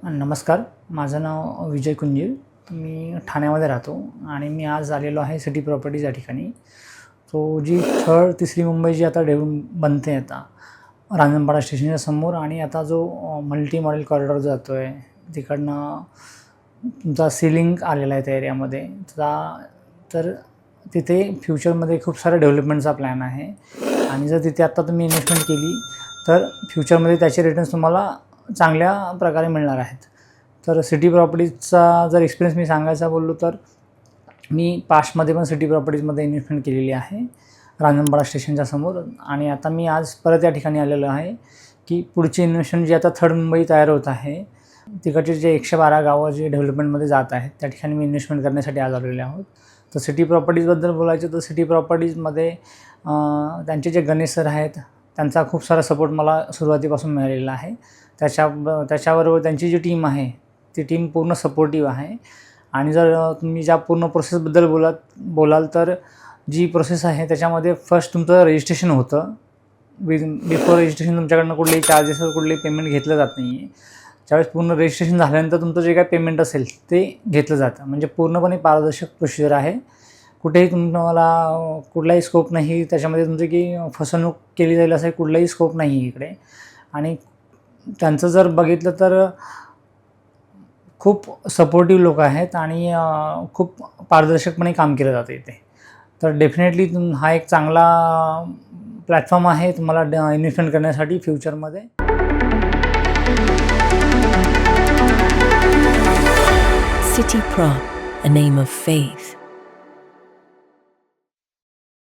नमस्कार, माझं नाव विजय कुंजीर. मी ठाण्यामध्ये राहतो आणि मी आज आलेलो आहे सिटी प्रॉपर्टीज या ठिकाणी. जी तिसरी मुंबई जी आता बनते आता रांजणपाडा स्टेशनच्या समोर, आणि आता जो मल्टी मॉडेल कॉरिडॉर जातो आहे तिकडनं तुमचा सीलिंग आलेला आहे त्या एरियामध्ये. तर तिथे फ्युचरमध्ये खूप साऱ्या डेव्हलपमेंटचा प्लॅन आहे आणि जर तिथे आत्ता तुम्ही इन्व्हेस्टमेंट केली तर फ्युचरमध्ये त्याचे रिटर्न्स तुम्हाला चांगल्या प्रकारे मिळणार आहेत. तर सिटी प्रॉपर्टीजचा जर एक्सपिरियन्स मी सांगायचा बोललो तर मी पास्टमध्ये पण सिटी प्रॉपर्टीजमध्ये इन्व्हेस्टमेंट केलेली आहे रांजणपाडा स्टेशनच्या समोर, आणि आता मी आज परत या ठिकाणी आलेलो आहे की पुढची इन्व्हेस्टमेंट जी आता थर्ड मुंबई तयार होत आहे तिकडचे जे 112 गावं जे डेव्हलपमेंटमध्ये जात आहेत त्या ठिकाणी मी इन्व्हेस्टमेंट करण्यासाठी आज आलेले आहोत. तर सिटी प्रॉपर्टीजबद्दल बोलायचं तर सिटी प्रॉपर्टीजमध्ये त्यांचे जे गणेश सर आहेत त्यांचा खूप सारा सपोर्ट मला सुरुवातीपासून मिळालेला आहे. त्याच्याबरोबर त्यांची जी टीम आहे ती टीम पूर्ण सपोर्टिव्ह आहे. आणि जर तुम्ही ज्या पूर्ण प्रोसेसबद्दल बोलाल तर जी प्रोसेस आहे त्याच्यामध्ये फर्स्ट तुमचं रजिस्ट्रेशन होतं. बिफोर रजिस्ट्रेशन तुमच्याकडनं कुठलेही चार्जेस कुठलेही पेमेंट घेतलं जात नाही आहे. ज्यावेळेस पूर्ण रजिस्ट्रेशन झाल्यानंतर तुमचं जे काही पेमेंट असेल ते घेतलं जातं. म्हणजे पूर्णपणे पारदर्शक प्रोसिजर आहे. कुठेही तुम्हाला कुठलाही स्कोप नाही त्याच्यामध्ये तुमची की फसवणूक केली जाईल असं कुठलाही स्कोप नाही आहे इकडे. आणि त्यांचं जर बघितलं तर खूप सपोर्टिव्ह लोक आहेत आणि खूप पारदर्शकपणे काम केलं जातं इथे. तर डेफिनेटली हा एक चांगला प्लॅटफॉर्म आहे तुम्हाला इन्व्हेस्टमेंट करण्यासाठी फ्युचरमध्ये. City Prop, a name of faith.